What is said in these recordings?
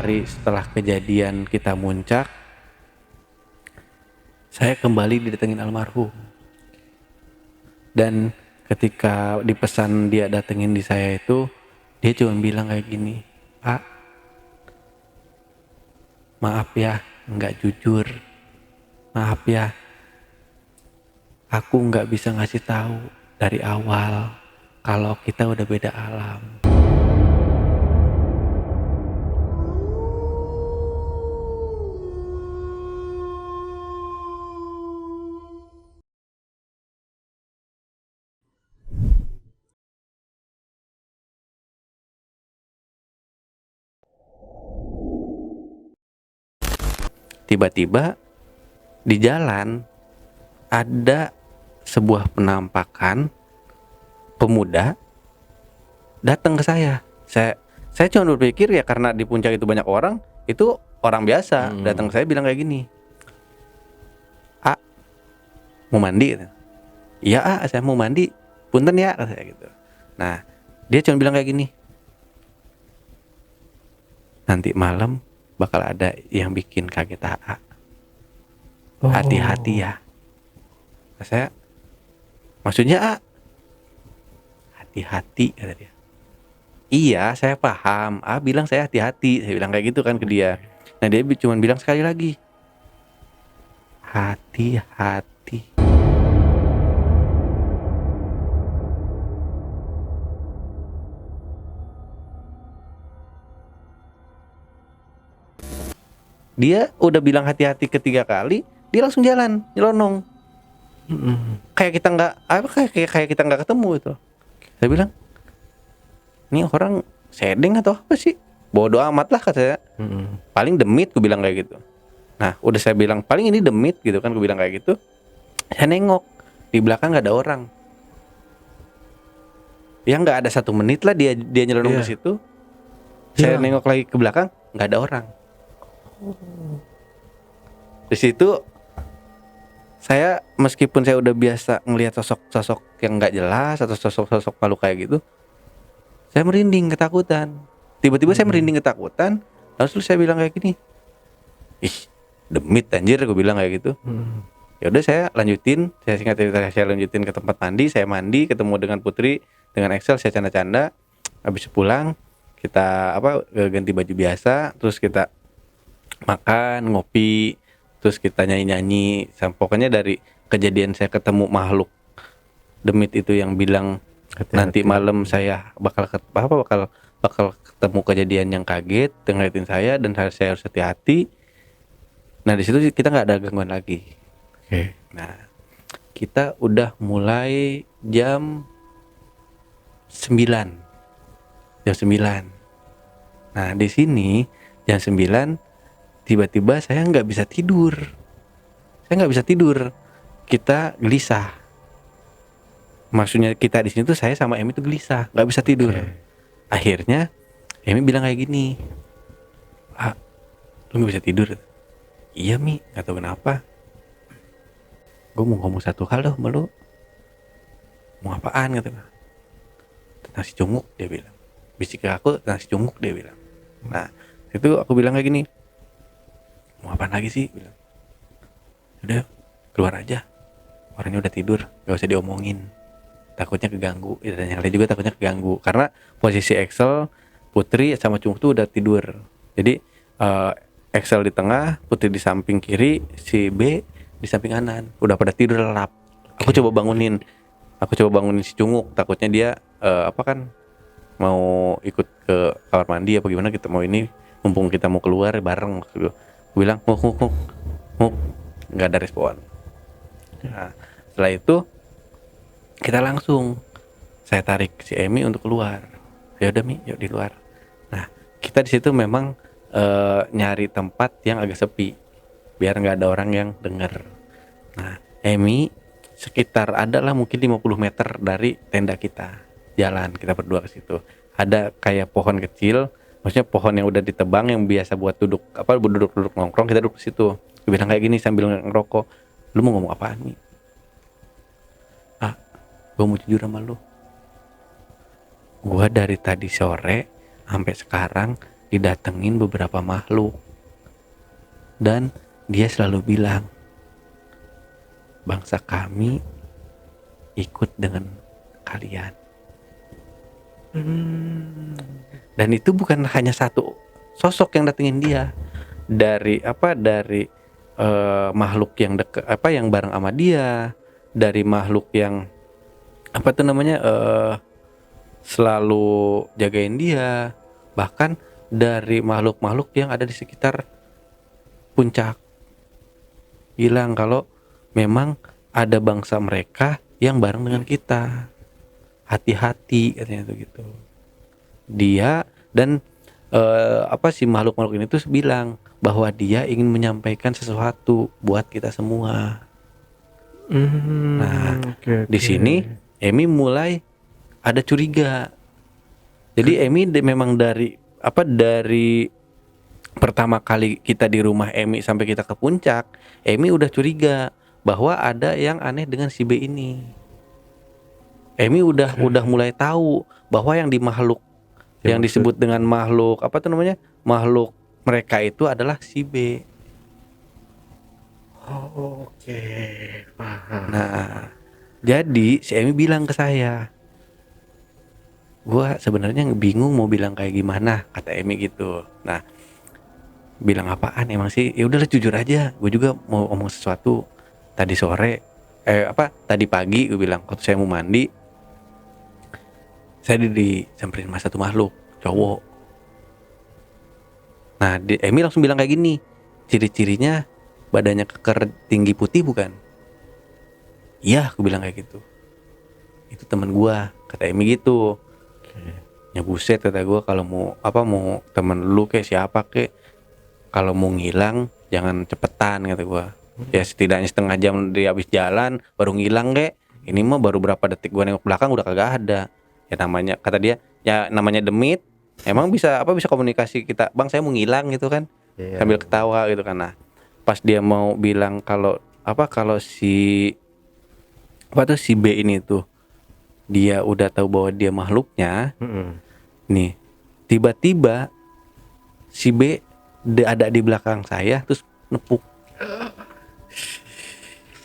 hari setelah kejadian kita muncak, saya kembali didatengin almarhum. Dan ketika dipesan dia datengin di saya itu, dia cuma bilang kayak gini, "Pak, maaf ya, nggak jujur. Maaf ya, aku nggak bisa ngasih tahu dari awal kalau kita udah beda alam." Tiba-tiba di jalan ada sebuah penampakan pemuda datang ke saya. Saya cuma berpikir ya karena di puncak itu banyak orang, itu orang biasa. Datang ke saya bilang kayak gini, "A, mau mandi?" "Iya, A, saya mau mandi. Punten ya," kata saya gitu. Nah, dia cuma bilang kayak gini, "Nanti malam bakal ada yang bikin kaget A. Hati-hati ya." Saya, "Maksudnya A?" "Hati-hati," kata dia. "Iya, saya paham. A bilang saya hati-hati." Saya bilang kayak gitu kan ke dia. Nah, dia cuma bilang sekali lagi, "Hati-hati." Dia udah bilang hati-hati ketiga kali, dia langsung jalan, nyelonong. Kayak kita nggak apa kayak kita nggak ketemu itu. Saya bilang, "Ini orang sedeng atau apa sih? Bodoh amat lah," kata saya. "Paling demit," gue bilang kayak gitu. Nah, udah saya bilang paling ini demit gitu kan, gue bilang kayak gitu. Saya nengok di belakang nggak ada orang. Ya nggak ada 1 menit lah dia nyelonong ke situ. Saya nengok lagi ke belakang, nggak ada orang. Di situ saya meskipun saya udah biasa ngelihat sosok-sosok yang nggak jelas atau sosok-sosok makhluk kayak gitu, saya merinding ketakutan. Tiba-tiba saya merinding ketakutan, lalu saya bilang kayak gini, "Ih, demit anjir," gue bilang kayak gitu. Ya udah saya lanjutin, saya singkat cerita saya lanjutin ke tempat mandi, saya mandi, ketemu dengan Putri, dengan Excel, saya canda-canda. Habis pulang kita ganti baju biasa, terus kita makan, ngopi, terus kita nyanyi-nyanyi. Pokoknya dari kejadian saya ketemu makhluk demit itu yang bilang nanti malam saya bakal ketemu kejadian yang kaget, ngeliatin saya dan saya harus hati-hati. Nah, di situ kita nggak ada gangguan lagi. Nah, kita udah mulai jam 9. Jam 9. Nah, di sini jam 9 tiba-tiba saya nggak bisa tidur. Kita gelisah. Maksudnya kita di sini tuh saya sama Emi tuh gelisah, nggak bisa tidur. Akhirnya Emi bilang kayak gini, "Ah, lu nggak bisa tidur?" "Iya Mi, nggak tahu kenapa. Gue mau ngomong satu hal loh sama lu." "Mau apaan?" gitu. "Nasi cunguk," dia bilang. Bisik ke aku, "Nasi cunguk," dia bilang. Nah, itu aku bilang kayak gini, "Mau apaan lagi sih?" bilang. "Udah, keluar aja. Orangnya udah tidur, gak usah diomongin. Takutnya keganggu." Dan yang lain juga takutnya keganggu. Karena posisi Excel, Putri sama Cunguk tuh udah tidur. Jadi Excel di tengah, Putri di samping kiri, si B di samping kanan. Udah pada tidur lelap. Aku coba bangunin si Cunguk. Takutnya dia mau ikut ke kamar mandi apa gimana, kita mau ini mumpung kita mau keluar bareng. Aku bilang nguk, nggak ada respon. Nah, setelah itu kita langsung saya tarik si Emi untuk keluar. "Ya udah Mi, yuk di luar." Nah, kita di situ memang nyari tempat yang agak sepi biar nggak ada orang yang dengar. Nah, Emi sekitar adalah mungkin 50 meter dari tenda kita. Jalan kita berdua ke situ. Ada kayak pohon kecil, maksudnya pohon yang udah ditebang yang biasa buat duduk nongkrong, kita duduk di situ. Gue bilang kayak gini sambil ngerokok, "Lu mau ngomong apaan nih?" "Ah, gue mau jujur sama lu. Gue dari tadi sore sampai sekarang didatengin beberapa makhluk. Dan dia selalu bilang, bangsa kami ikut dengan kalian. Dan itu bukan hanya satu sosok yang datengin dia. Dari makhluk yang dekat, yang bareng sama dia, dari makhluk yang selalu jagain dia, bahkan dari makhluk-makhluk yang ada di sekitar puncak, bilang kalau memang ada bangsa mereka yang bareng dengan kita, hati-hati katanya tuh gitu. Dia dan si makhluk-makhluk ini tuh bilang bahwa dia ingin menyampaikan sesuatu buat kita semua. Nah, di sini Emi mulai ada curiga. Jadi Emi memang dari pertama kali kita di rumah Emi sampai kita ke puncak, Emi udah curiga bahwa ada yang aneh dengan si B ini. Emi udah mulai tahu bahwa yang yang disebut dengan makhluk makhluk mereka itu adalah si B. Oke, paham. Nah, jadi si Emi bilang ke saya, gua sebenarnya bingung mau bilang kayak gimana, kata Emi gitu. Nah, bilang apaan emang sih? Ya udahlah jujur aja. Gue juga mau ngomong sesuatu tadi sore. Tadi pagi gue bilang waktu saya mau mandi, saya disamperin sama satu makhluk cowok. Nah, Emi langsung bilang kayak gini, ciri-cirinya badannya keker, tinggi, putih bukan? Iya, gue bilang kayak gitu. Itu teman gue, kata Emi gitu. Ya buset, kata gue, kalau mau temen lu kayak siapa kayak, kalau mau ngilang jangan cepetan, kata gua. Ya setidaknya setengah jam dia habis jalan baru ngilang kek. Ini mah baru berapa detik gua nengok belakang udah kagak ada. Ya namanya, kata dia, ya namanya demit. Emang bisa komunikasi kita, "Bang, saya mau ngilang," gitu kan. Iya. Sambil ketawa gitu kan. Nah, pas dia mau bilang kalau si si B ini tuh dia udah tahu bahwa dia makhluknya. Nih, tiba-tiba si B ada di belakang saya terus nepuk.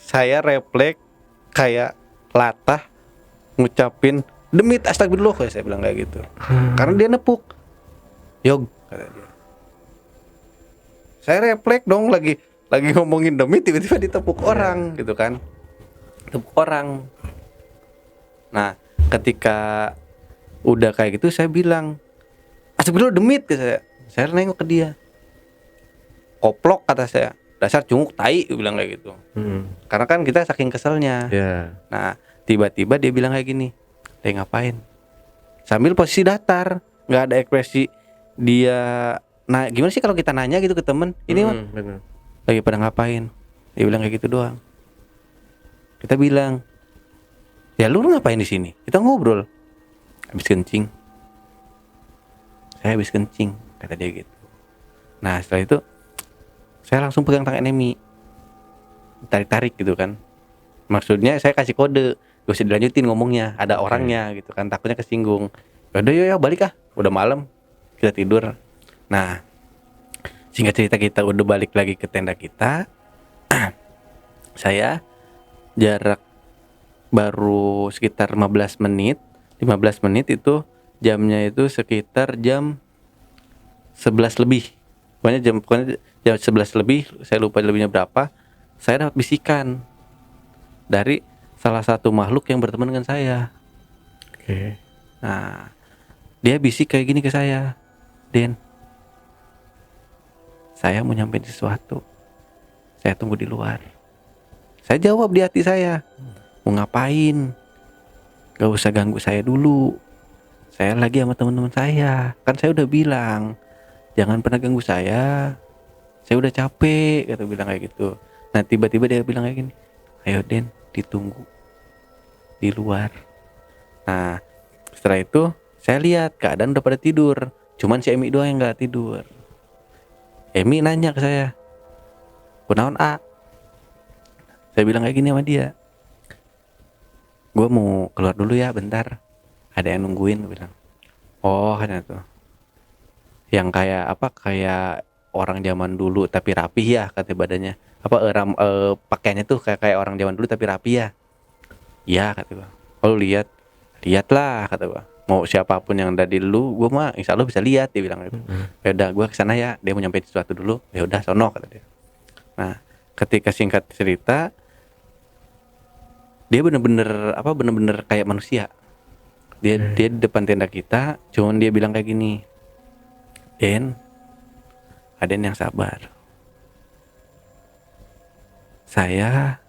Saya refleks kayak latah ngucapin demit astagfirullah, kayak saya bilang kayak gitu. Karena dia nepuk. Yog, kata dia. Saya refleks dong, lagi ngomongin demit tiba-tiba ditepuk orang gitu kan. Tepuk orang. Nah, ketika udah kayak gitu saya bilang, astagfirullah demit, ke saya. Saya nengok ke dia. Koplok, kata saya, dasar cunguk tai, gue bilang kayak gitu. Karena kan kita saking keselnya. Nah, tiba-tiba dia bilang kayak gini, ngapain? Sambil posisi datar, nggak ada ekspresi dia. Nah, gimana sih kalau kita nanya gitu ke temen, ini mah lagi pada ngapain? Dia bilang kayak gitu doang. Kita bilang, ya lu ngapain di sini? Kita ngobrol. Habis kencing. Saya habis kencing, kata dia gitu. Nah, setelah itu saya langsung pegang tangan Emi, tarik gitu kan. Maksudnya saya kasih kode, gak usah dilanjutin ngomongnya, ada orangnya gitu kan, takutnya kesinggung. Udah ya balik udah malam, kita tidur. Nah, singkat cerita kita udah balik lagi ke tenda kita. Saya jarak baru sekitar 15 menit itu, jamnya itu sekitar jam 11 lebih. Pokoknya jam 11 lebih, saya lupa lebihnya berapa. Saya dapat bisikan dari salah satu makhluk yang berteman dengan saya. Nah, dia bisik kayak gini ke saya, Den, saya mau nyampein sesuatu, saya tunggu di luar. Saya jawab di hati saya, mau ngapain? Gak usah ganggu saya dulu, saya lagi sama teman-teman saya. Kan saya udah bilang jangan pernah ganggu saya udah capek, kata bilang kayak gitu. Nah, tiba-tiba dia bilang kayak gini, ayo Den, ditunggu di luar. Nah, setelah itu saya lihat keadaan udah pada tidur, cuman si Emi doang yang nggak tidur. Emi nanya ke saya, kunaon A? Saya bilang kayak gini sama dia, gue mau keluar dulu ya bentar, ada yang nungguin, gue bilang. Oh, katanya tuh, yang kayak apa, kayak orang zaman dulu tapi rapih ya kata badannya. Apa pakaiannya tuh kayak orang zaman dulu tapi rapi ya. Iya kata gua. Kalau lihatlah kata gua. Mau siapapun yang ada di lu, gua mah insya Allah bisa lihat dia bilang gitu. Ya udah gua kesana ya, dia mau nyampein sesuatu dulu. Ya udah sono kata dia. Nah, ketika singkat cerita, dia bener-bener kayak manusia. Dia di depan tenda kita, cuman dia bilang kayak gini, Den, Aden yang sabar. Saya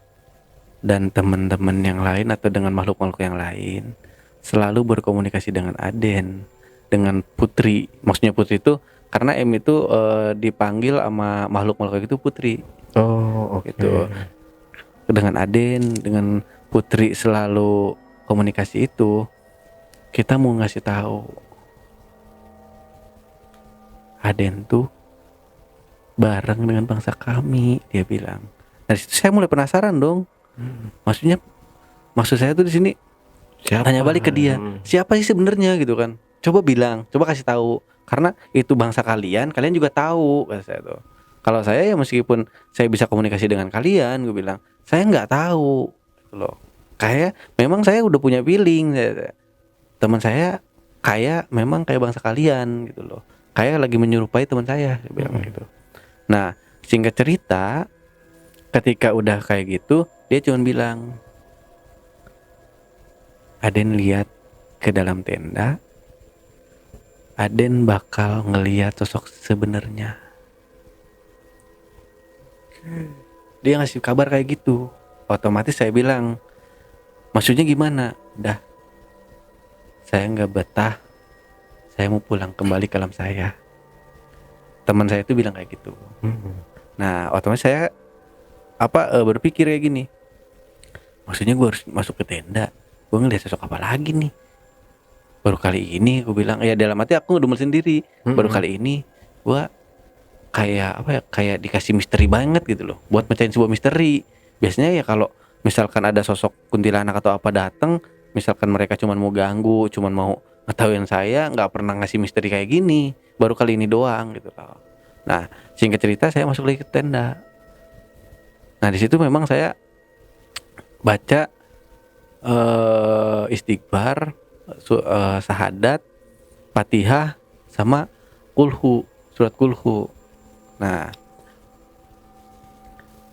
dan teman-teman yang lain atau dengan makhluk-makhluk yang lain selalu berkomunikasi dengan Aden, dengan Putri. Maksudnya Putri itu karena M itu dipanggil sama makhluk-makhluk itu Putri. Oh, oke. Gitu. Dengan Aden, dengan Putri selalu komunikasi itu, kita mau ngasih tahu Aden tuh bareng dengan bangsa kami, dia bilang. Dari situ saya mulai penasaran dong. Maksud saya tuh di sini Siapa? tanya balik ke dia, siapa sih sebenarnya gitu kan? Coba bilang, coba kasih tahu. Karena itu bangsa kalian juga tahu kata saya tuh. Kalau saya ya meskipun saya bisa komunikasi dengan kalian, gue bilang, saya nggak tahu gitu loh. Kayak memang saya udah punya feeling, teman saya kayak memang kayak bangsa kalian gitu loh. Kayak lagi menyerupai teman saya, dia bilang gitu. Nah, singkat cerita, ketika udah kayak gitu, dia cuma bilang, Aden lihat ke dalam tenda, Aden bakal ngelihat sosok sebenarnya. Dia ngasih kabar kayak gitu. Otomatis saya bilang, maksudnya gimana? Udah, saya nggak betah, saya mau pulang kembali ke alam saya. Teman saya itu bilang kayak gitu. Nah, otomatis saya berpikir kayak gini, maksudnya gue harus masuk ke tenda, gue ngeliat sosok apa lagi nih? Baru kali ini gue bilang, ya dalam hati aku ngedumel sendiri. Baru kali ini gue kayak dikasih misteri banget gitu loh, buat mecahin sebuah misteri. Biasanya ya kalau misalkan ada sosok kuntilanak atau apa datang, misalkan mereka cuman mau ganggu, cuman mau ngetahuin saya, nggak pernah ngasih misteri kayak gini. Baru kali ini doang gitu loh. Nah, singkat cerita saya masuk lagi ke tenda. Nah, di situ memang saya baca istighfar, sahadat, Fatihah, sama kulhu, surat kulhu. Nah,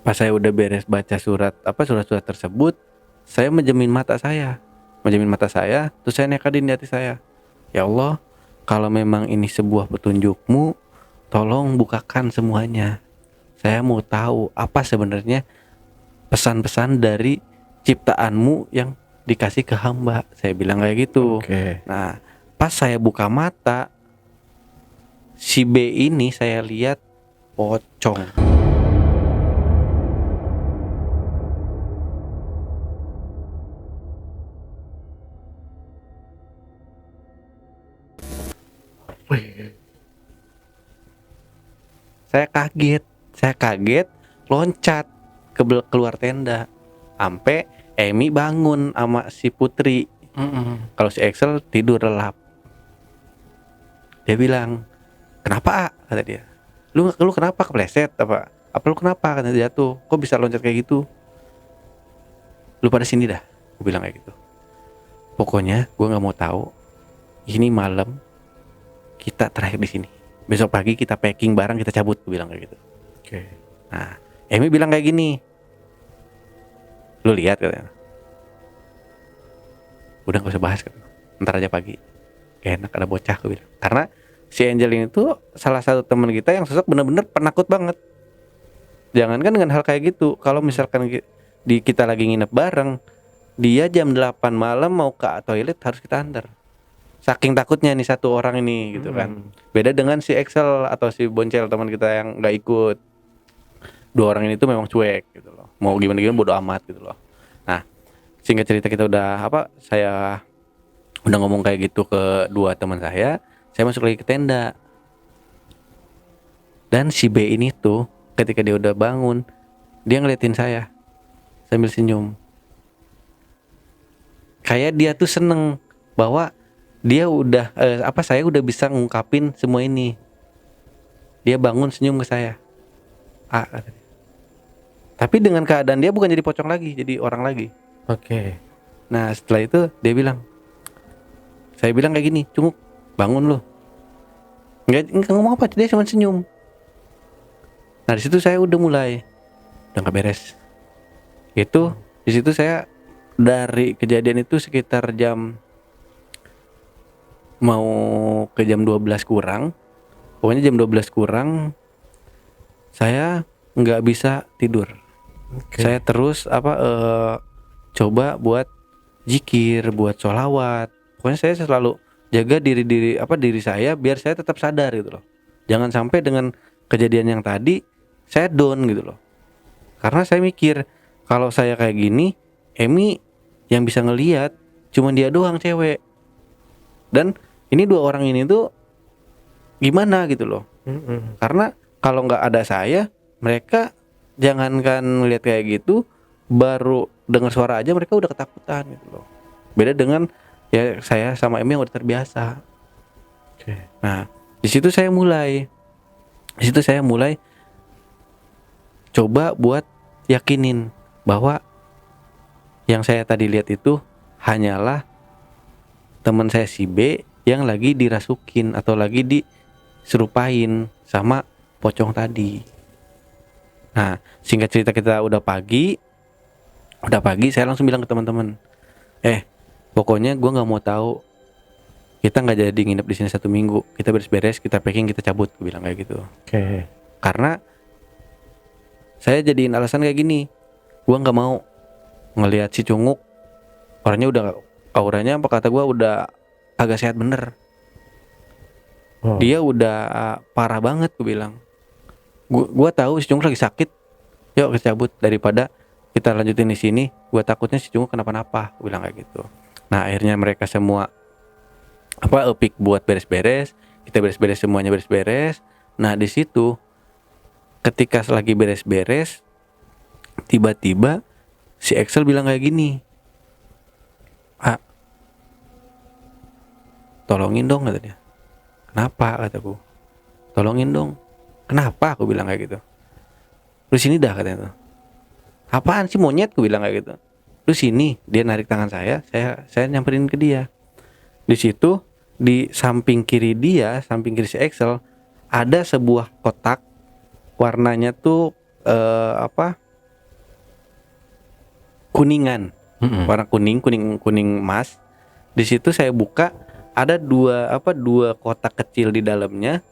pas saya udah beres baca surat-surat tersebut, saya menjamin mata saya, terus saya nekadin di hati saya, ya Allah, kalau memang ini sebuah petunjukmu, tolong bukakan semuanya. Saya mau tahu apa sebenarnya pesan-pesan dari ciptaanmu yang dikasih ke hamba. Saya bilang kayak gitu. Nah, pas saya buka mata, si B ini saya lihat pocong. Saya kaget, loncat keluar tenda. Sampai Emi bangun sama si Putri. Kalau si Excel tidur lelap. Dia bilang, "Kenapa, A?" kata dia. Lu kenapa kepleset apa? Apa lu kenapa kata dia jatuh? Kok bisa loncat kayak gitu? Lu pada sini dah, gue bilang kayak gitu. Pokoknya gue nggak mau tahu. Ini malam kita terakhir di sini. Besok pagi kita packing barang, kita cabut, gue bilang kayak gitu. Nah, Emi bilang kayak gini. Lu lihat katanya. Udah gak usah bahas katanya. Ntar aja pagi. Enak ada bocah, gue bilang. Karena si Angel ini tuh salah satu teman kita yang sosok bener-bener penakut banget. Jangankan dengan hal kayak gitu, kalau misalkan kita lagi nginep bareng, dia jam 8 malam mau ke toilet harus kita antar. Saking takutnya nih satu orang ini gitu kan. Beda dengan si Excel atau si Boncel teman kita yang nggak ikut. Dua orang ini tuh memang cuek gitu loh. Mau gimana bodo amat gitu loh. Nah, singkat cerita kita saya udah ngomong kayak gitu ke dua teman saya masuk lagi ke tenda. Dan si B ini tuh ketika dia udah bangun, dia ngeliatin saya sambil senyum. Kayak dia tuh seneng bahwa dia udah saya udah bisa ngungkapin semua ini. dia bangun senyum ke saya. A, kata dia. Tapi dengan keadaan dia bukan jadi pocong lagi, jadi orang lagi. Oke. Nah setelah itu dia bilang, saya bilang kayak gini, Cunguk bangun lo. Nggak ngomong apa, dia cuma senyum. Nah di situ saya udah mulai, udah nggak beres. Itu di situ saya dari kejadian itu sekitar jam mau ke jam 12 kurang. Pokoknya jam 12 kurang saya nggak bisa tidur. Oke. Saya terus coba buat zikir, buat sholawat. Pokoknya saya selalu jaga diri saya biar saya tetap sadar gitu loh. Jangan sampai dengan kejadian yang tadi saya down gitu loh. Karena saya mikir kalau saya kayak gini, Emi yang bisa ngelihat cuma dia doang cewek. Dan ini 2 orang ini tuh gimana gitu loh. Karena kalau nggak ada saya, mereka jangankan ngelihat kayak gitu, baru dengar suara aja mereka udah ketakutan gitu loh. Beda dengan ya saya sama Emi yang udah terbiasa. Oke. Nah, di situ saya mulai coba buat yakinin bahwa yang saya tadi lihat itu hanyalah teman saya si B yang lagi dirasukin atau lagi diserupain sama pocong tadi. Nah, singkat cerita kita udah pagi saya langsung bilang ke teman-teman, pokoknya gue nggak mau tahu, kita nggak jadi nginep di sini 1 minggu, kita beres-beres, kita packing, kita cabut, gue bilang kayak gitu. Oke. Karena saya jadiin alasan kayak gini, gue nggak mau ngelihat si Cunguk, auranya apa kata gue udah agak sehat bener. Oh. Dia udah parah banget, gue bilang. Gue tahu si Cunguk lagi sakit, yuk kita cabut daripada kita lanjutin di sini. Gue takutnya si Cunguk kenapa-napa, gue bilang kayak gitu. Nah akhirnya mereka semua epic buat beres-beres, kita beres-beres semuanya beres-beres. Nah di situ ketika lagi beres-beres, tiba-tiba si Excel bilang kayak gini, tolongin dong, kata dia. Kenapa, kataku. Tolongin dong. Kenapa, aku bilang kayak gitu. Lu sini dah, katanya tuh. Apaan sih monyet, aku bilang kayak gitu. Lu sini. Dia narik tangan saya nyamperin ke dia. Di situ di samping kiri si Excel ada sebuah kotak, warnanya tuh kuningan, warna kuning emas. Di situ saya buka, ada dua kotak kecil di dalamnya.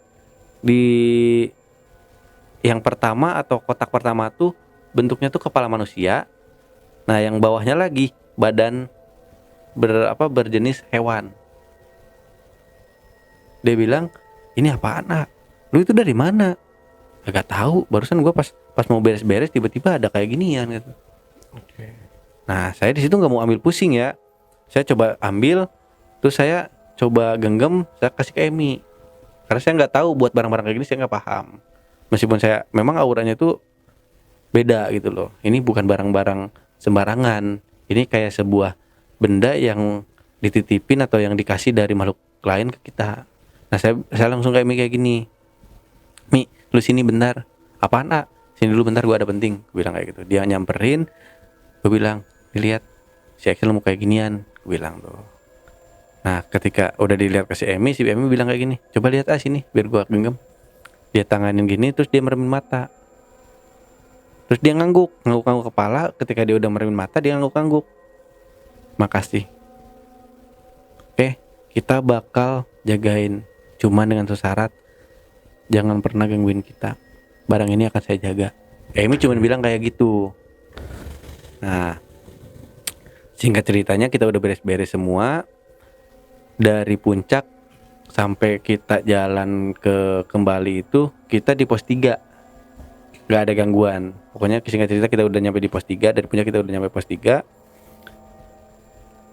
Di yang pertama atau kotak pertama tuh bentuknya tuh kepala manusia. Nah yang bawahnya lagi badan berjenis hewan. Dia bilang, ini apaan, nak? Lu itu dari mana? Agak tahu, barusan gua pas mau beres-beres tiba-tiba ada kayak ginian gitu. Oke. Nah saya di situ nggak mau ambil pusing ya. Saya coba ambil, terus saya coba genggam, saya kasih ke Emi. Karena saya nggak tahu buat barang-barang kayak gini, saya nggak paham. Meskipun saya memang auranya tuh beda gitu loh. Ini bukan barang-barang sembarangan. Ini kayak sebuah benda yang dititipin atau yang dikasih dari makhluk lain ke kita. Nah saya langsung kayak Emi kayak gini, Mi, lu sini bentar. Apaan, A? Sini dulu bentar, gua ada penting, gue bilang kayak gitu. Dia nyamperin, gue bilang, dilihat si Excel mau kayak ginian, gue bilang tuh. Nah ketika udah dilihat ke si Emi bilang kayak gini, coba lihat sini biar gua genggam. Dia tanganin gini, terus dia meremin mata. Terus dia ngangguk kepala. Ketika dia udah meremin mata, dia ngangguk. Makasih. Kita bakal jagain, cuman dengan syarat jangan pernah gangguin kita. Barang ini akan saya jaga. Emi cuma bilang kayak gitu. Nah singkat ceritanya kita udah beres-beres semua. Dari puncak sampai kita jalan kembali itu kita di pos 3, gak ada gangguan. Pokoknya singkat cerita kita udah nyampe di pos 3. Dari puncak kita udah nyampe pos 3.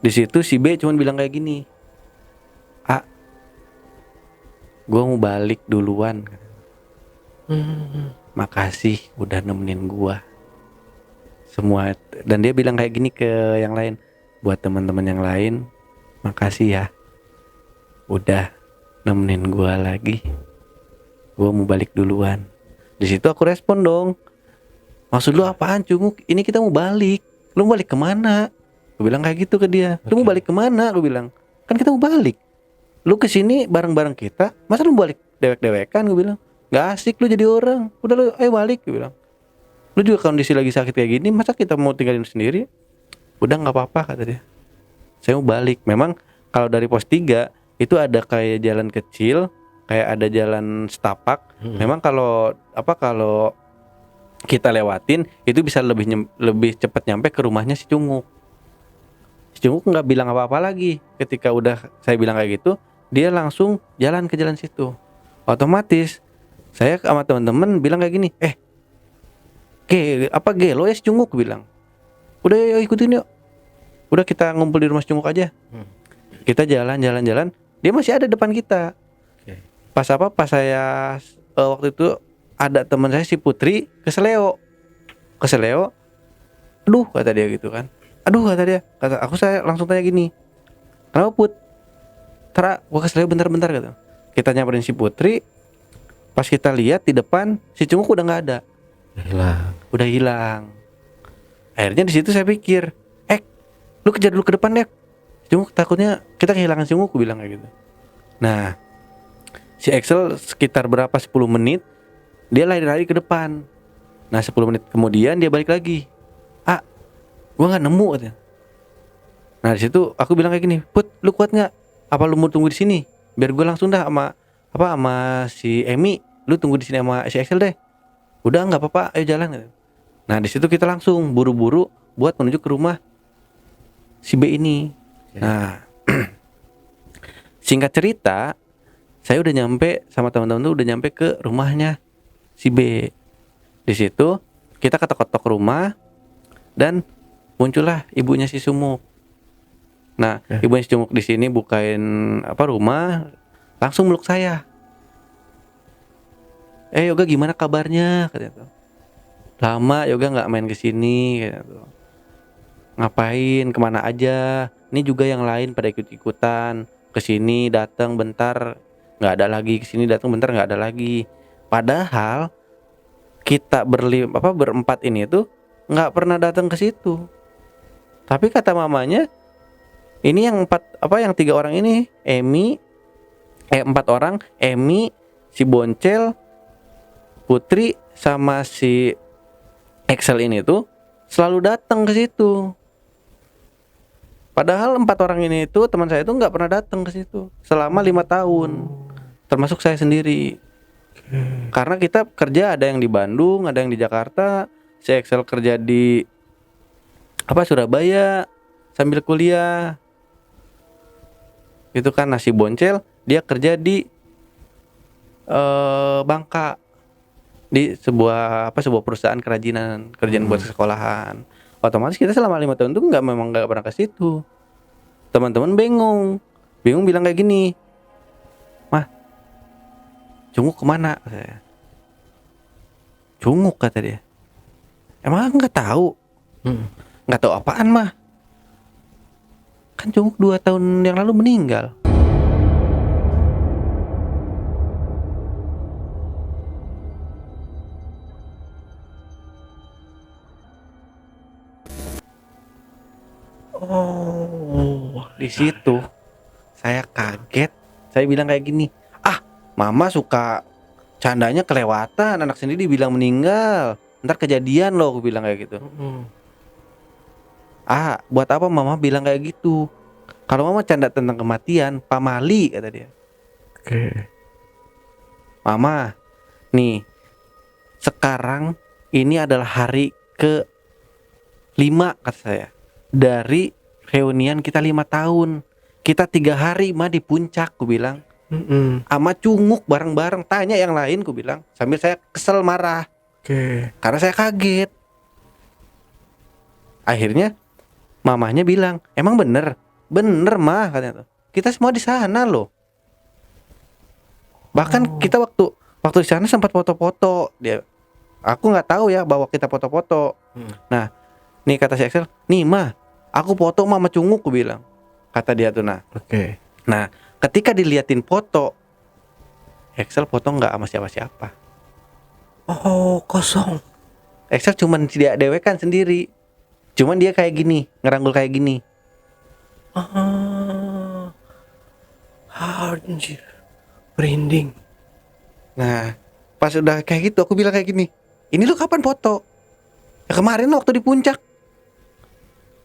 Di situ si B cuman bilang kayak gini, gua mau balik duluan. Makasih udah nemenin gua semua. Dan dia bilang kayak gini ke yang lain, buat teman-teman yang lain, makasih ya udah nemenin gua lagi. Gue mau balik duluan. Di situ aku respon dong. Maksud lu apaan Cunguk? Ini kita mau balik. Lu mau balik kemana? Gue bilang kayak gitu ke dia. Lu mau balik kemana? Gue bilang. Kan kita mau balik. Lu kesini bareng-bareng kita. Masa lu balik dewek-dewekan? Gue bilang. Gak asik lu jadi orang. Udah lu ayo balik. Gue bilang. Lu juga kondisi lagi sakit kayak gini. Masa kita mau tinggalin sendiri? Udah gak apa-apa kata dia. Saya mau balik. Memang kalau dari pos 3 itu ada kayak jalan kecil, kayak ada jalan setapak. Memang kalau kita lewatin itu bisa lebih cepat nyampe ke rumahnya si Cunguk. Si Cunguk nggak bilang apa-apa lagi. Ketika udah saya bilang kayak gitu, dia langsung jalan ke jalan situ. Otomatis saya sama teman-teman bilang kayak gini, lo ya si Cunguk bilang. Udah yuk ikutin yuk. Udah kita ngumpul di rumah si Cunguk aja. Kita jalan. Dia masih ada depan kita. Pas saya waktu itu ada teman saya si Putri keseleo. Aduh kata dia gitu kan. Kata aku, saya langsung tanya gini. Kenapa Put? Tara, gua keseleo bentar gitu. Kita nyamperin si Putri. Pas kita lihat di depan si Cunguk udah nggak ada. Udah hilang. Akhirnya di situ saya pikir, lu kejar dulu ke depan deh. Cunguk takutnya kita kehilangan Cunguk, gue bilang kayak gitu. Nah, si Axel sekitar berapa 10 menit dia lari ke depan. Nah 10 menit kemudian dia balik lagi. Gua nggak nemu katanya. Nah di situ aku bilang kayak gini, Put, lu kuat nggak? Apa lu mau tunggu di sini? Biar gue langsung dah sama si Emi, lu tunggu di sini sama si Axel deh. Udah nggak apa-apa, ayo jalan. Katanya. Nah di situ kita langsung buru-buru buat menuju ke rumah si B ini. Nah singkat cerita, saya udah nyampe sama teman-teman tuh udah nyampe ke rumahnya si B. Di situ kita ketok-ketok rumah dan muncullah ibunya si Sumuk. Nah, ibunya si Sumuk di sini bukain rumah, langsung meluk saya. Yoga gimana kabarnya? Katanya tuh. Lama Yoga nggak main ke sini. Katanya tuh. Ngapain? Kemana aja? Ini juga yang lain pada ikut-ikutan. Kesini datang bentar nggak ada lagi, kesini datang bentar nggak ada lagi. Padahal kita berempat ini tuh nggak pernah datang ke situ. Tapi kata mamanya, ini yang 3 orang ini, Emi, 4 orang, Emi, si Boncel, Putri, sama si Axel ini tuh selalu datang ke situ. Padahal 4 orang ini itu teman saya itu nggak pernah datang ke situ selama 5 tahun, termasuk saya sendiri. Karena kita kerja ada yang di Bandung, ada yang di Jakarta. Si Axel kerja di Surabaya sambil kuliah. Itu kan nasi Boncel, dia kerja di Bangka di sebuah perusahaan kerajinan, kerjaan buat sekolahan. Otomatis kita selama 5 tahun tuh nggak pernah ke situ. Teman-teman bingung bilang kayak gini, Mah, Cunguk kemana? Saya. Cunguk kata dia. Emang nggak tahu? Nggak tahu apaan mah? Kan Cunguk 2 tahun yang lalu meninggal. Di situ saya kaget. Saya bilang kayak gini, Mama suka candanya kelewatan, anak sendiri dibilang meninggal, ntar kejadian loh, aku bilang kayak gitu. Buat apa Mama bilang kayak gitu? Kalau Mama canda tentang kematian, pamali kata dia. Mama, nih sekarang ini adalah hari ke-5 kata saya dari reunian kita 5 tahun. Kita 3 hari mah di puncak, aku bilang. Ama Cunguk bareng-bareng, tanya yang lain, ku bilang. Sambil saya kesel marah. Karena saya kaget. Akhirnya mamahnya bilang, emang bener mah katanya tuh. Kita semua di sana loh. Bahkan kita waktu di sana sempat foto-foto. Aku nggak tahu ya bahwa kita foto-foto. Nah, nih kata si Axel, nih mah, aku foto sama Cunguk, ku bilang. Kata dia tuh nah. Nah, ketika diliatin foto Excel foto nggak sama siapa-siapa. Oh, kosong. Excel cuman dia dewekan sendiri. Cuman dia kayak gini, ngeranggul kayak gini. Ah, anjir. Merinding. Nah, pas udah kayak gitu aku bilang kayak gini, ini lu kapan foto? Ya kemarin waktu di puncak.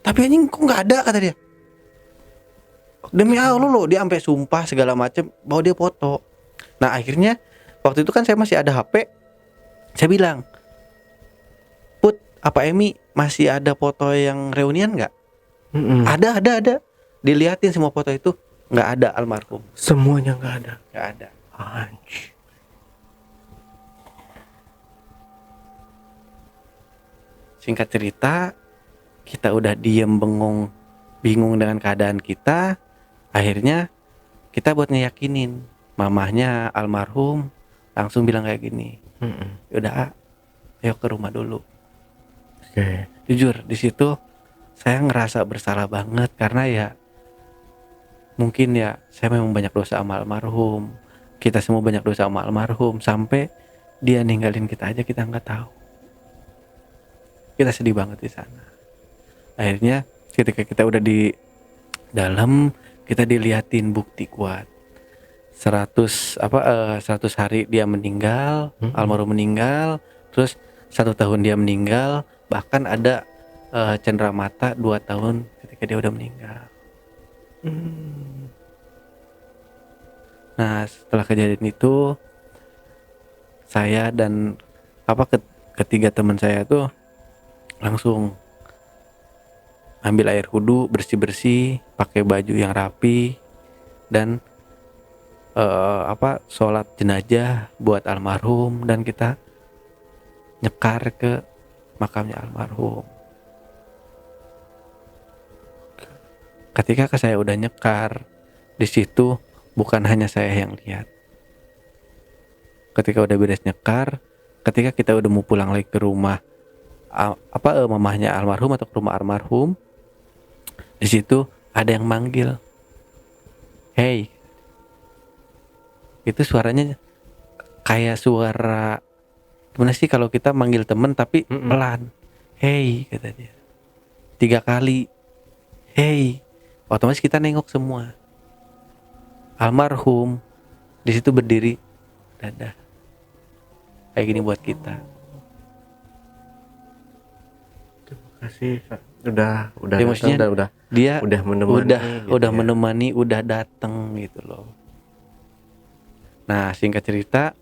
Tapi anjing kok nggak ada, kata dia. Demi Allah lo, dia sampai sumpah segala macem bahwa dia foto. Nah akhirnya waktu itu kan saya masih ada HP. Saya bilang, Put, apa Emi masih ada foto yang reunian nggak? Ada. Diliatin semua foto itu, nggak ada almarhum. Semuanya nggak ada. Nggak ada. Anjir. Singkat cerita, kita udah diem bengong, bingung dengan keadaan kita. Akhirnya kita buat ngeyakinin mamahnya almarhum, langsung bilang kayak gini, udah, ayo ke rumah dulu. Oke. Jujur di situ saya ngerasa bersalah banget karena ya mungkin ya saya memang banyak dosa sama almarhum. Kita semua banyak dosa sama almarhum, sampai dia ninggalin kita aja kita nggak tahu. Kita sedih banget di sana. Akhirnya ketika kita udah di dalam, kita diliatin bukti kuat. 100 hari dia meninggal, almarhum meninggal, terus 1 tahun dia meninggal, bahkan ada cendera mata 2 tahun ketika dia udah meninggal. Nah setelah kejadian itu, saya dan ketiga teman saya tuh langsung ambil air wudhu, bersih-bersih, pakai baju yang rapi, dan sholat jenazah buat almarhum, dan kita nyekar ke makamnya almarhum. Ketika saya udah nyekar di situ, bukan hanya saya yang lihat. Ketika udah beres nyekar, ketika kita udah mau pulang lagi ke rumah mamahnya almarhum atau ke rumah almarhum, di situ ada yang manggil, hey. Itu suaranya kayak suara gimana sih kalau kita manggil temen tapi pelan. Hey, kata dia. 3 kali. Hey. Otomatis kita nengok semua. Almarhum di situ berdiri, dadah. Kayak gini buat kita. Terima kasih. Udah Ya, maksudnya datang dan dia udah menemani. udah menemani, udah datang gitu loh. Nah singkat cerita,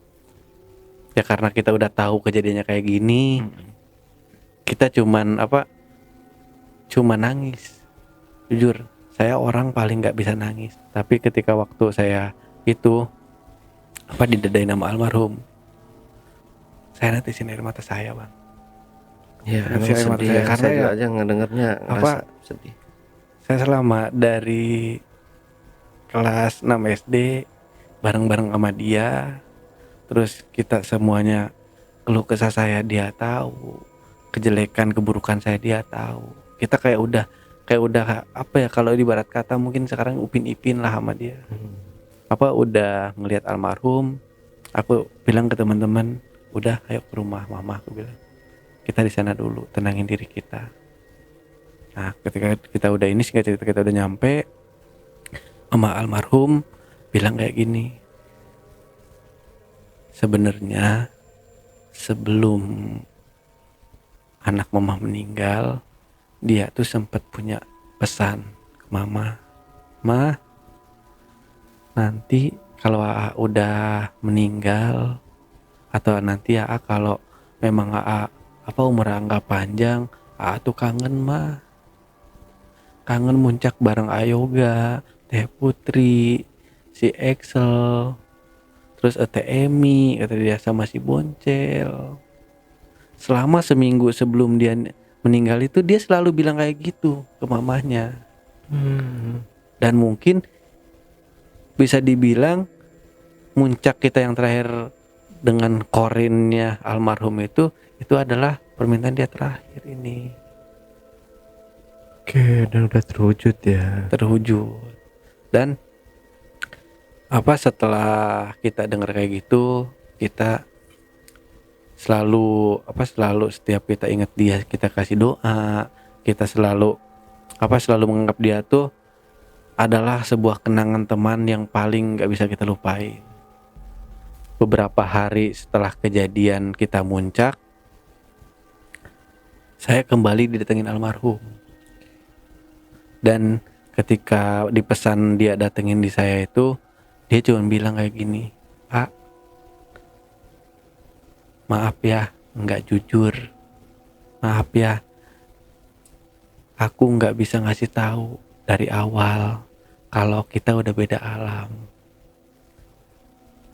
ya karena kita udah tahu kejadiannya kayak gini, kita cuman nangis. Jujur, saya orang paling nggak bisa nangis. Tapi ketika waktu saya itu didadain sama almarhum, saya netisin air mata saya, Bang. Ya, emang Netisin air mata sedih saya ya. karena Saya ya aja ngedengernya ngerasa sedih. saya selama dari kelas 6 SD bareng-bareng sama dia, terus kita semuanya keluh kesah saya dia tahu, kejelekan keburukan saya dia tahu. Kita kayak udah kalau di barat kata mungkin sekarang upin ipin lah sama dia. Udah ngelihat almarhum, aku bilang ke teman-teman, udah ayo ke rumah mama, aku bilang kita di sana dulu, tenangin diri kita. Nah ketika kita udah kita udah nyampe, mama almarhum bilang kayak gini, sebenarnya sebelum anak mama meninggal, dia tuh sempat punya pesan ke mama, Ma, nanti kalau AA udah meninggal, atau nanti AA kalau memang AA umur nggak panjang, AA tuh kangen, Ma, kangen muncak bareng Ayoga, Teh Putri, si Excel, terus Teh Emi, kata dia, sama si Boncel. Selama seminggu sebelum dia meninggal itu dia selalu bilang kayak gitu ke mamahnya. Dan mungkin bisa dibilang muncak kita yang terakhir dengan korinnya almarhum itu adalah permintaan dia terakhir ini. Oke, dan udah terwujud ya. Terwujud. Dan setelah kita dengar kayak gitu, kita selalu setiap kita ingat dia kita kasih doa, kita selalu menganggap dia tuh adalah sebuah kenangan teman yang paling gak bisa kita lupain. Beberapa hari setelah kejadian kita muncak, saya kembali didatengin almarhum. Dan ketika dipesan dia datengin di saya itu, dia cuma bilang kayak gini, "Pak, maaf ya, nggak jujur. Maaf ya, aku nggak bisa ngasih tahu dari awal kalau kita udah beda alam.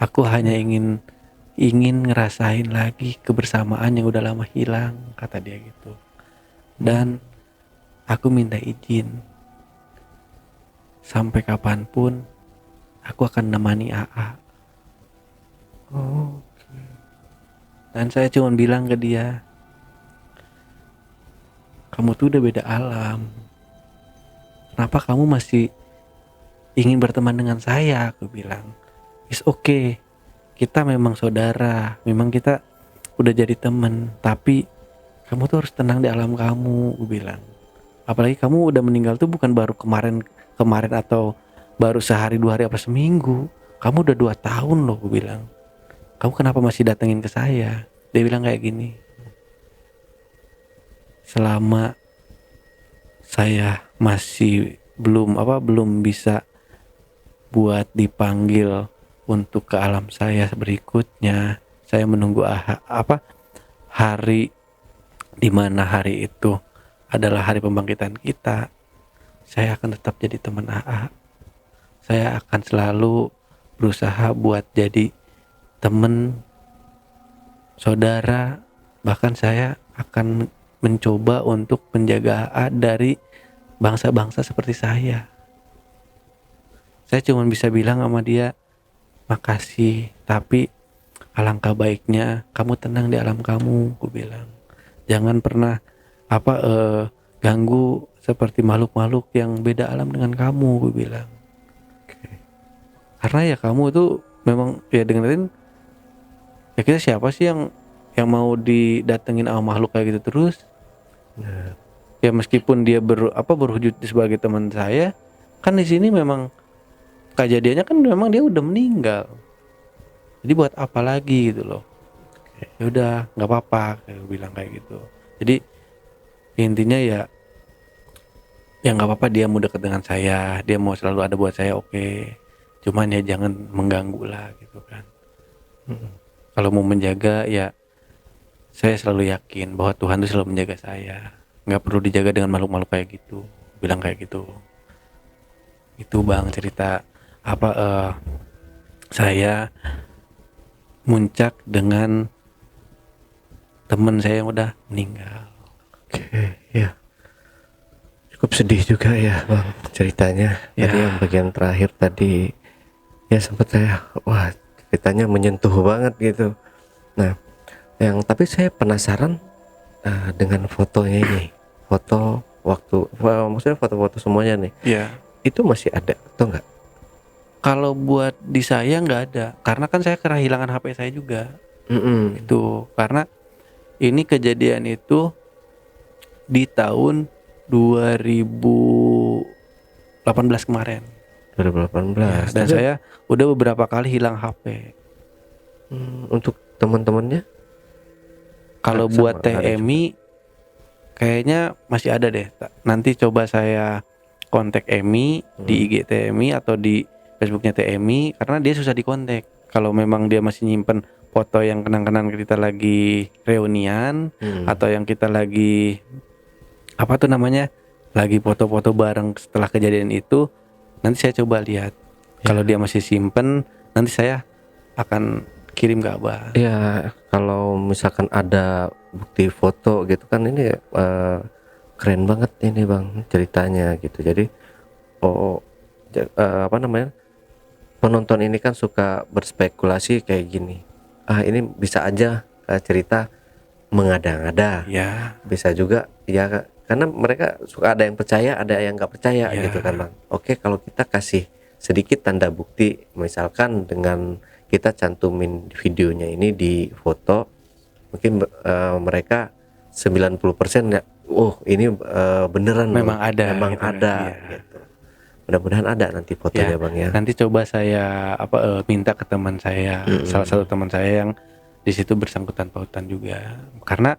Aku hanya ingin ngerasain lagi kebersamaan yang udah lama hilang," kata dia gitu. "Dan aku minta izin, sampai kapanpun aku akan nemani AA." Oh, Dan saya cuma bilang ke dia, "Kamu tuh udah beda alam. Kenapa kamu masih ingin berteman dengan saya?" Aku bilang, "It's okay. Kita memang saudara. Memang kita udah jadi teman. Tapi kamu tuh harus tenang di alam kamu," aku bilang. "Apalagi kamu udah meninggal tuh bukan baru kemarin atau baru sehari 2 hari apa seminggu. Kamu udah 2 tahun loh," aku bilang. "Kamu kenapa masih datengin ke saya?" Dia bilang kayak gini, "Selama saya masih belum bisa buat dipanggil untuk ke alam saya berikutnya, saya menunggu hari di mana hari itu adalah hari pembangkitan kita. Saya akan tetap jadi teman AA. Saya akan selalu berusaha buat jadi teman, saudara, bahkan saya akan mencoba untuk menjaga AA dari bangsa-bangsa seperti saya." Saya cuma bisa bilang sama dia, "Makasih, tapi alangkah baiknya kamu tenang di alam kamu," aku bilang. "Jangan pernah ganggu seperti makhluk-makhluk yang beda alam dengan kamu," aku bilang. Karena ya kamu tuh memang ya dengerin, ya kita siapa sih yang mau didatengin sama makhluk kayak gitu terus? nah, Ya meskipun dia berwujud sebagai teman saya, kan di sini memang kejadiannya kan memang dia udah meninggal. Jadi buat apa lagi gitu loh? Ya udah, nggak apa-apa, kayak bilang kayak gitu. Jadi intinya ya nggak apa-apa dia mau deket dengan saya, dia mau selalu ada buat saya, oke. Cuman ya jangan mengganggu lah gitu kan. Kalau mau menjaga ya saya selalu yakin bahwa Tuhan itu selalu menjaga saya. Nggak perlu dijaga dengan makhluk-makhluk kayak gitu. Bilang kayak gitu. Itu Bang cerita saya muncak dengan teman saya yang udah meninggal. oke, ya. Cukup sedih juga ya Bang ceritanya. Ya. Tadi yang bagian terakhir tadi ya sempat saya, wah ceritanya menyentuh banget gitu. Nah, tapi saya penasaran dengan fotonya ini. Foto maksudnya foto-foto semuanya nih. Ya. Itu masih ada atau enggak? Kalau buat di saya nggak ada, karena kan saya kehilangan HP saya juga. Itu karena ini kejadian itu di tahun 2018 kemarin. 2018. Ya, dan Tapi, saya udah beberapa kali hilang HP. untuk teman-temannya Kalau sama buat ada TMI kayaknya masih ada deh. Nanti coba saya kontak Emi di IG TMI atau di Facebooknya TMI, karena dia susah dikontak. Kalau memang dia masih nyimpen foto yang kenang-kenang kita lagi reunian atau yang kita lagi lagi foto-foto bareng setelah kejadian itu, nanti saya coba lihat. Kalau dia masih simpen, nanti saya akan kirim ke Abah. ya, kalau misalkan ada bukti foto gitu kan, ini keren banget ini Bang ceritanya gitu. Jadi penonton ini kan suka berspekulasi kayak gini, ini bisa aja cerita mengada-ngada, Ya, bisa juga ya, karena mereka suka ada yang percaya ada yang nggak percaya Ya. gitu kan Bang. Oke, kalau kita kasih sedikit tanda bukti, misalkan dengan kita cantumin videonya ini di foto, mungkin mereka 90% ya, oh ini beneran Memang loh, ada memang gitu kan. ada Iya. gitu. Mudah-mudahan ada nanti fotonya Ya, Bang ya. nanti coba saya minta ke teman saya, salah satu teman saya yang di situ bersangkutan pautan juga. Karena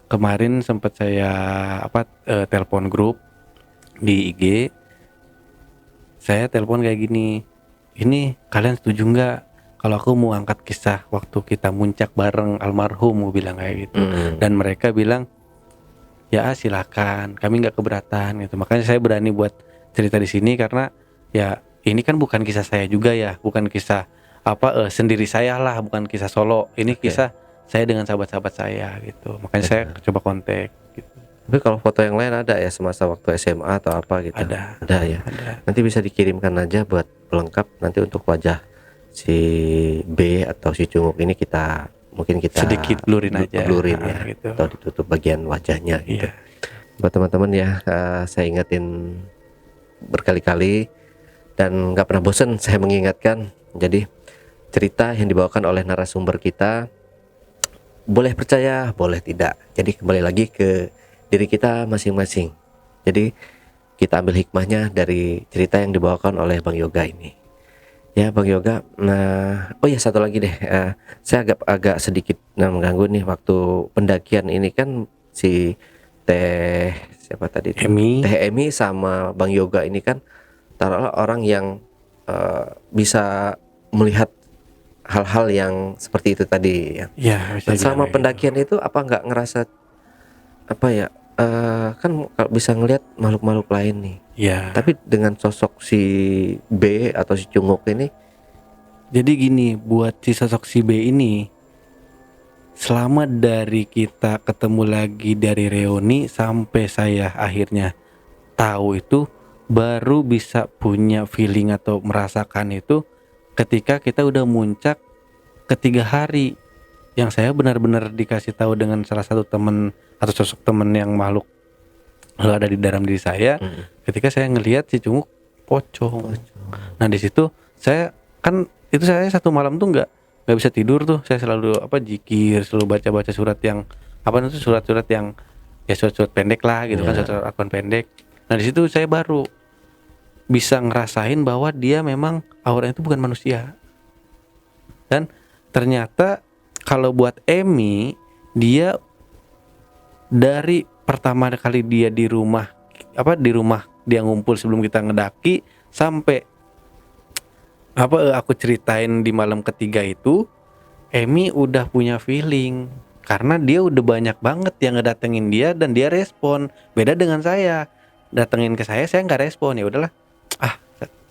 kemarin sempat saya telepon grup di IG. Saya telepon kayak gini. Ini kalian setuju nggak kalau aku mau angkat kisah waktu kita muncak bareng almarhum, mau bilang kayak gitu. Dan mereka bilang ya silakan, kami nggak keberatan gitu. Makanya saya berani buat cerita di sini karena ya ini kan bukan kisah saya juga ya, bukan kisah sendiri saya lah, bukan kisah solo. Ini kisah saya dengan sahabat-sahabat saya gitu. Makanya saya coba kontak gitu. Tapi kalau foto yang lain ada ya semasa waktu SMA atau apa gitu? Ada ya. Ada. Nanti bisa dikirimkan aja buat pelengkap. Nanti untuk wajah si B atau si Cunguk ini mungkin kita sedikit blurin aja, ya, gitu. atau ditutup bagian wajahnya gitu. Iya. Buat teman-teman ya, saya ingetin berkali-kali dan nggak pernah bosan saya mengingatkan. Jadi cerita yang dibawakan oleh narasumber kita boleh percaya, boleh tidak. Jadi kembali lagi ke diri kita masing-masing. Jadi kita ambil hikmahnya dari cerita yang dibawakan oleh Bang Yoga ini. Ya Bang Yoga. Nah, oh ya satu lagi deh. Saya agak sedikit mengganggu nih waktu pendakian ini kan si siapa tadi? Teh Emi sama Bang Yoga ini kan taruhlah orang yang bisa melihat hal-hal yang seperti itu tadi ya. Bisa selama pendakian itu apa nggak ngerasa kan bisa ngelihat makhluk-makhluk lain nih. Iya. Tapi dengan sosok si B atau si Cunguk ini. Jadi gini, buat si sosok si B ini, selama dari kita ketemu lagi dari reuni sampai saya akhirnya tahu itu, baru bisa punya feeling atau merasakan itu ketika kita udah muncak ke 3 hari. Yang saya benar-benar dikasih tahu dengan salah satu teman atau sosok teman yang makhluk ada di dalam diri saya, ketika saya ngelihat si Cunguk pocong. Nah di situ saya kan itu saya satu malam tuh nggak bisa tidur tuh. Saya selalu zikir, selalu baca surat yang surat-surat yang ya surat-surat pendek lah gitu kan, surat-surat Al-Quran pendek. Nah di situ saya baru bisa ngerasain bahwa dia memang auranya itu bukan manusia. Dan ternyata kalau buat Emi, dia dari pertama kali dia di rumah dia ngumpul sebelum kita ngedaki sampai aku ceritain di malam ketiga itu, Emi udah punya feeling karena dia udah banyak banget yang ngedatengin dia dan dia respon. Beda dengan saya, datengin ke saya nggak respon, ya udahlah.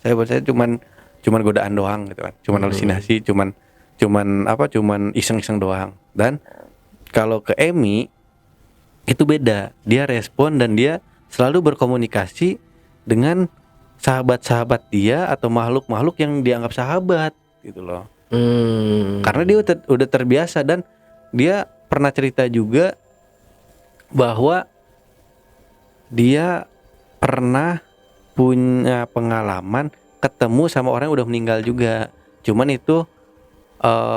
Saya cuman godaan doang gitu kan, cuman halusinasi, cuman iseng-iseng doang. Dan kalau ke Emi itu beda, dia respon dan dia selalu berkomunikasi dengan sahabat-sahabat dia atau makhluk-makhluk yang dianggap sahabat gitu loh. Karena dia udah terbiasa dan dia pernah cerita juga bahwa dia pernah punya pengalaman ketemu sama orang yang udah meninggal juga. Cuman itu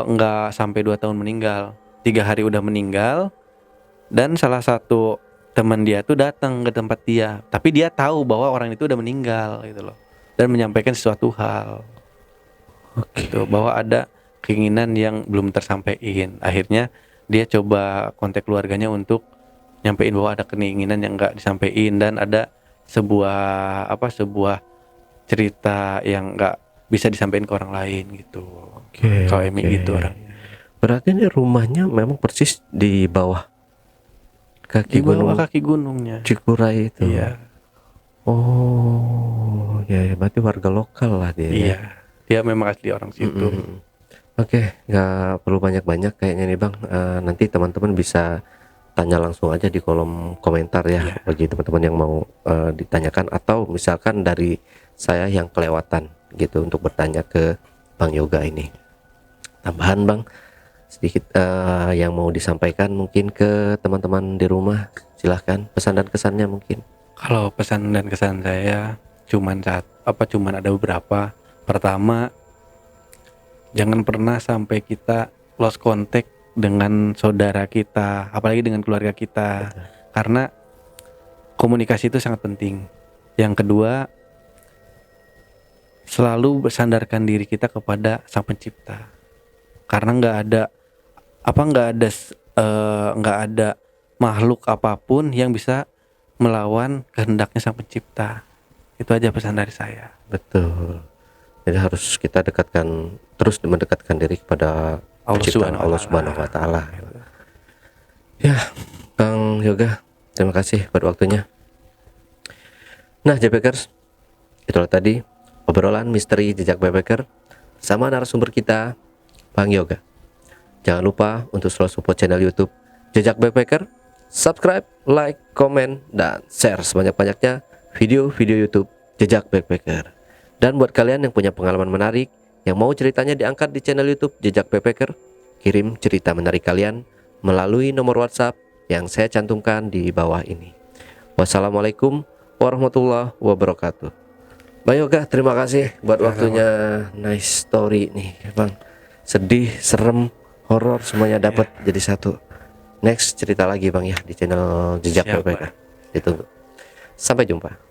nggak sampai 2 tahun meninggal, 3 hari udah meninggal. Dan salah satu teman dia tuh datang ke tempat dia, tapi dia tahu bahwa orang itu udah meninggal gitu loh, dan menyampaikan sesuatu hal gitu, bahwa ada keinginan yang belum tersampaikan. Akhirnya dia coba kontak keluarganya untuk nyampein bahwa ada keinginan yang nggak disampaikan, dan ada sebuah cerita yang nggak bisa disampaikan ke orang lain gitu. Kalau Emi gitu orangnya. Berarti ini rumahnya memang persis di bawah kaki gunungnya Cikuray itu. Iya. Oh, ya berarti warga lokal lah dia. Iya. Dia memang asli orang situ. Oke, nggak perlu banyak-banyak kayaknya nih Bang. Nanti teman-teman bisa tanya langsung aja di kolom komentar ya, bagi teman-teman yang mau ditanyakan, atau misalkan dari saya yang kelewatan gitu untuk bertanya ke Bang Yoga ini. Tambahan Bang, sedikit yang mau disampaikan mungkin ke teman-teman di rumah, silahkan pesan dan kesannya mungkin. Kalau pesan dan kesan saya cuman ada beberapa. Pertama, jangan pernah sampai kita lost contact dengan saudara kita, apalagi dengan keluarga kita. Karena komunikasi itu sangat penting. Yang kedua, selalu bersandarkan diri kita kepada Sang Pencipta. Karena nggak ada makhluk apapun yang bisa melawan kehendaknya Sang Pencipta. Itu aja pesan dari saya. Betul. Jadi harus kita terus mendekatkan diri kepada penciptaan Allah Subhanahu wa taala. Ya, Bang Yoga, terima kasih buat waktunya. Nah, JPKers, itulah tadi obrolan misteri jejak backpacker sama narasumber kita, Bang Yoga. Jangan lupa untuk selalu support channel YouTube Jejak Backpacker, subscribe, like, komen, dan share sebanyak-banyaknya video-video YouTube Jejak Backpacker. Dan buat kalian yang punya pengalaman menarik, yang mau ceritanya diangkat di channel YouTube Jejak Backpacker, kirim cerita menarik kalian melalui nomor WhatsApp yang saya cantumkan di bawah ini. Wassalamualaikum warahmatullahi wabarakatuh. Bang Yoga, terima kasih buat waktunya. Nice story nih, Bang. Sedih, serem, horor semuanya dapat jadi satu. Next cerita lagi Bang ya di channel Jejak Backpacker. Ditunggu. Sampai jumpa.